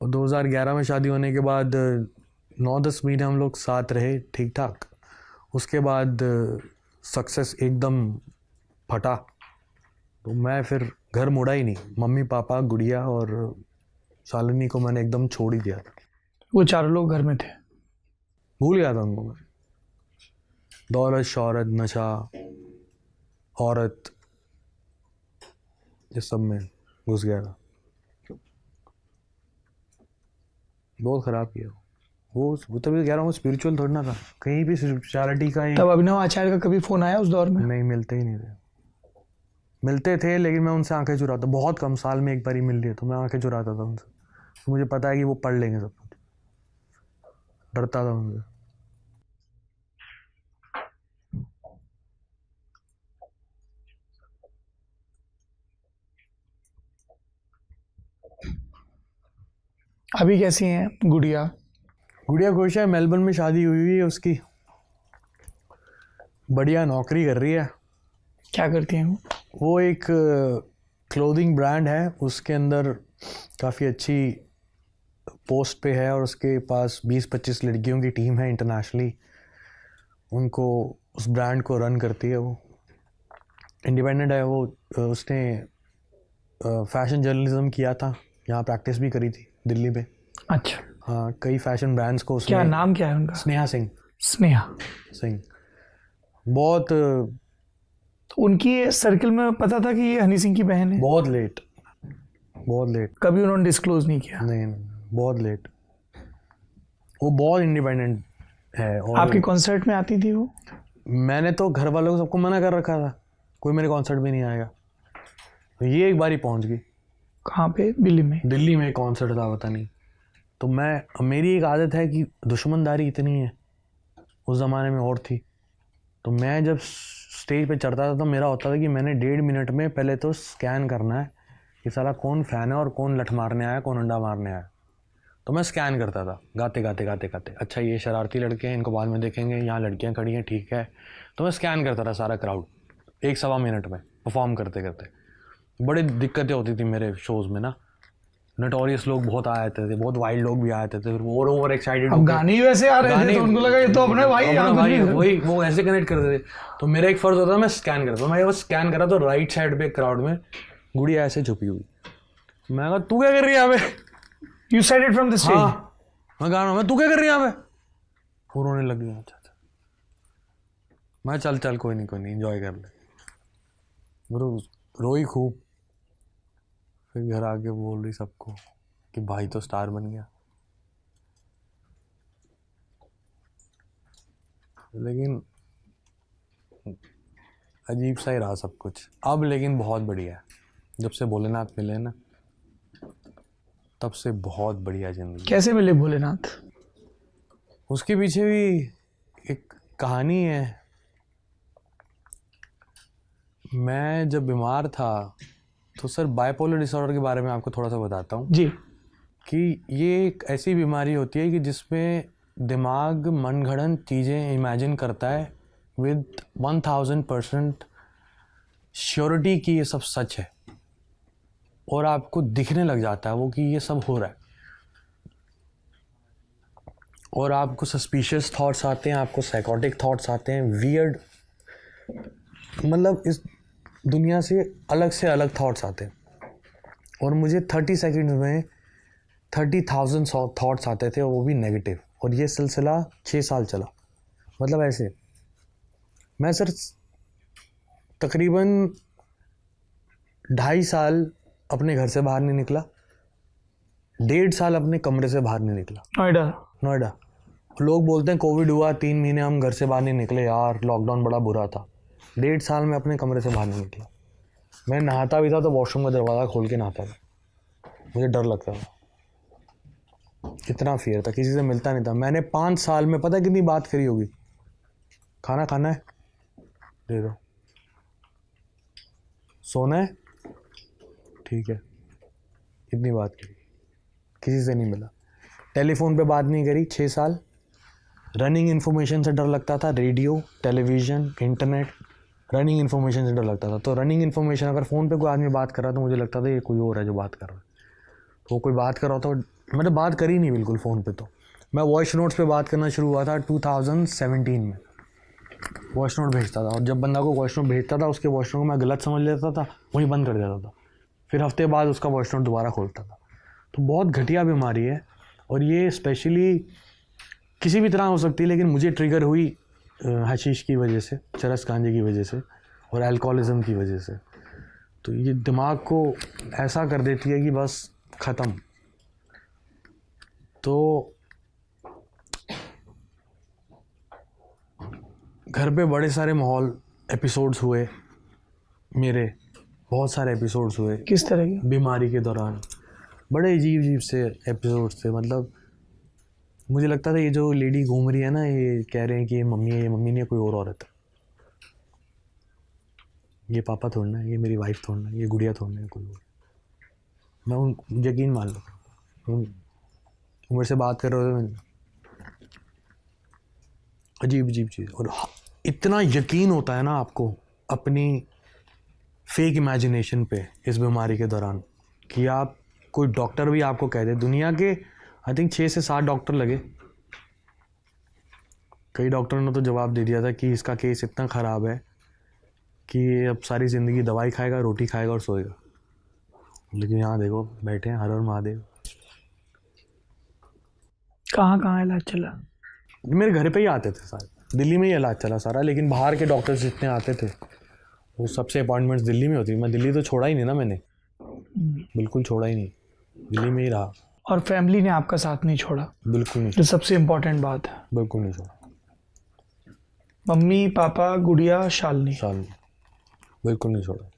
और 2011 में शादी होने के बाद 9-10 महीने हम लोग साथ रहे ठीक ठाक। उसके बाद सक्सेस एकदम फटा, तो मैं फिर घर मुड़ा ही नहीं। मम्मी पापा गुड़िया और शालिनी को मैंने एकदम छोड़ ही दिया था। वो चारों लोग घर में थे? भूल गया था उनको मैं। दौलत, शौहरत, नशा, औरत, ये सब में घुस गया था। बहुत ख़राब किया वो तभी कह रहा हूँ, स्पिरिचुअल थोड़ा ना था, कहीं भी स्पिरिचुअलिटी का ही। तब अभिनव आचार्य का कभी फोन आया उस दौर में? नहीं, मिलते ही नहीं थे। मिलते थे लेकिन मैं उनसे आंखें चुराता, बहुत कम, साल में एक बार ही मिल लिए तो मैं आंखें चुराता था उनसे। तो मुझे पता है कि वो पढ़ लेंगे सब कुछ, डरता था उनसे। अभी कैसी हैं गुड़िया? गुड़िया खुश है, मेलबर्न में शादी हुई है उसकी, बढ़िया नौकरी कर रही है। क्या करती हैं वो एक क्लोथिंग ब्रांड है, उसके अंदर काफ़ी अच्छी पोस्ट पे है और उसके पास 20-25 लड़कियों की टीम है इंटरनेशनली, उनको उस ब्रांड को रन करती है। वो इंडिपेंडेंट है। वो उसने फैशन जर्नलिज्म किया था, यहाँ प्रैक्टिस भी करी थी दिल्ली में। अच्छा। हाँ, कई फैशन ब्रांड्स को उसने। क्या नाम क्या है उनका? स्नेहा सिंह। स्नेहा सिंह बहुत तो उनकी सर्कल में पता था कि ये हनी सिंह की बहन है? बहुत लेट। कभी उन्होंने डिस्क्लोज नहीं किया? नहीं, बहुत लेट। वो बहुत इंडिपेंडेंट है। और आपके कॉन्सर्ट में आती थी वो? मैंने तो घर वालों को सबको मना कर रखा था, कोई मेरे कॉन्सर्ट में नहीं आएगा। तो ये एक बार ही पहुँच गई। कहाँ पे? दिल्ली में? दिल्ली में कॉन्सर्ट था, पता नहीं। तो मेरी एक आदत है कि दुश्मनदारी इतनी है, उस ज़माने में और थी। तो मैं जब स्टेज पे चढ़ता था तो मेरा होता था कि मैंने 1.5 मिनट में पहले तो स्कैन करना है कि साला कौन फ़ैन है और कौन लठ मारने आया, कौन अंडा मारने आया। तो मैं स्कैन करता था गाते गाते। अच्छा, ये शरारती लड़के हैं, इनको बाद में देखेंगे, यहाँ लड़कियाँ खड़ी हैं, ठीक है। तो मैं स्कैन करता था सारा क्राउड 1-1.25 मिनट में परफॉर्म करते करते। बड़ी दिक्कतें होती थी मेरे शोज़ में ना। नोटोरियस लोग बहुत आए थे, बहुत वाइल्ड लोग भी आए थे, फिर वो ओवर एक्साइटेड। अब गाने ही वैसे आ रहे थे तो उनको लगा ये तो अपने भाई वही वो ऐसे कनेक्ट करते थे। तो मेरा एक फर्ज होता था, मैं स्कैन करता था। मैं बस स्कैन करा तो राइट साइड पे क्राउड में गुड़िया ऐसे छुपी हुई। मैं कहा तू क्या कर रही है यहाँ पे? You said it from the stage? हाँ, मैं गा रहा हूँ, तू क्या कर रही है यहाँ पे? वो रोने लग गया। अच्छा, मैं चल कोई नहीं एंजॉय कर ले। रोई खूब। फिर घर आके बोल रही सबको कि भाई तो स्टार बन गया। लेकिन अजीब सा ही रहा सब कुछ अब, लेकिन बहुत बढ़िया है। जब से भोलेनाथ मिले ना, तब से बहुत बढ़िया जिंदगी। कैसे मिले भोलेनाथ? उसके पीछे भी एक कहानी है। मैं जब बीमार था तो सर, बाइपोलर डिसऑर्डर के बारे में आपको थोड़ा सा बताता हूँ जी। कि ये एक ऐसी बीमारी होती है कि जिसमें दिमाग मनगढ़ंत चीज़ें इमेजिन करता है विद 1000% श्योरिटी कि ये सब सच है, और आपको दिखने लग जाता है वो कि ये सब हो रहा है, और आपको सस्पिशियस थॉट्स आते हैं, आपको साइकोटिक थॉट्स आते हैं, वियर्ड, मतलब इस दुनिया से अलग थॉट्स आते हैं। और मुझे 30 सेकंड्स में 30,000 थॉट्स आते थे, और वो भी नेगेटिव। और ये सिलसिला 6 साल चला। मतलब ऐसे मैं सर तकरीबन 2.5 साल अपने घर से बाहर नहीं निकला, 1.5 साल अपने कमरे से बाहर नहीं निकला। नोएडा। लोग बोलते हैं कोविड हुआ 3 महीने हम घर से बाहर नहीं निकले, यार लॉकडाउन बड़ा बुरा था। 1.5 साल में अपने कमरे से बाहर नहीं निकला। मैं नहाता भी था तो वॉशरूम का दरवाज़ा खोल के नहाता था, मुझे डर लगता था, इतना फियर था, किसी से मिलता नहीं था। मैंने 5 साल में पता कितनी बात करी होगी? खाना खाना है, दे दो। सोना है, ठीक है, इतनी बात करी, किसी से नहीं मिला। टेलीफोन पे बात नहीं करी 6 साल। रनिंग इन्फॉर्मेशन से डर लगता था, radio, television, internet, running information से डर लगता था। तो रनिंग इन्फॉर्मेशन, अगर फ़ोन पे कोई आदमी बात कर रहा तो मुझे लगता था ये कोई और है जो बात कर रहा है। तो कोई बात कर रहा था, मैंने बात करी नहीं बिल्कुल फ़ोन पे। तो मैं वॉइस नोट्स पे बात करना शुरू हुआ था 2017 में। वॉइस नोट भेजता था, और जब बंदा को वॉइस नोट भेजता था उसके वॉइस नोट को मैं गलत समझ लेता था, वहीं बंद कर देता था, फिर हफ्ते बाद उसका वॉइस नोट दोबारा खोलता था। तो बहुत घटिया बीमारी है, और ये स्पेशली किसी भी तरह हो सकती है, लेकिन मुझे ट्रिगर हुई हशीश की वजह से, चरस गांजे की वजह से, और अल्कोहलिज्म की वजह से। तो ये दिमाग को ऐसा कर देती है कि बस ख़त्म। तो घर पे बड़े सारे माहौल एपिसोड्स हुए मेरे, बहुत सारे एपिसोड्स हुए किस तरह के? बीमारी के दौरान। बड़े अजीब अजीब से एपिसोड्स थे। मतलब मुझे लगता था ये जो लेडी घूम रही है ना, ये कह रहे हैं कि ये मम्मी है, ये मम्मी नहीं है, कोई और औरत है। ये पापा थोड़ना है, ये मेरी वाइफ थोड़ना है, ये गुड़िया थोड़ना है, कोई और। मैं उन यकीन मान लो मेरे से बात कर रहे थे, अजीब अजीब चीज़। और इतना यकीन होता है ना आपको अपनी फेक इमेजिनेशन पे इस बीमारी के दौरान, कि आप कोई डॉक्टर भी आपको कह दे, दुनिया के आई थिंक 6 से 7 डॉक्टर लगे, कई डॉक्टरों ने तो जवाब दे दिया था कि इसका केस इतना ख़राब है कि ये अब सारी ज़िंदगी दवाई खाएगा, रोटी खाएगा और सोएगा। लेकिन यहाँ देखो बैठे हैं, हर हर महादेव। कहाँ कहाँ इलाज चला? मेरे घर पे ही आते थे सारे, दिल्ली में ही इलाज चला सारा। लेकिन बाहर के डॉक्टर्स जितने आते थे वो सबसे अपॉइंटमेंट्स दिल्ली में होती। मैं दिल्ली तो छोड़ा ही नहीं ना, मैंने बिल्कुल छोड़ा ही नहीं, दिल्ली में ही रहा। और फैमिली ने आपका साथ नहीं छोड़ा? बिल्कुल नहीं, जो सबसे इम्पोर्टेंट बात है। बिल्कुल नहीं छोड़ा। मम्मी पापा गुड़िया शालिनी बिल्कुल नहीं छोड़ा।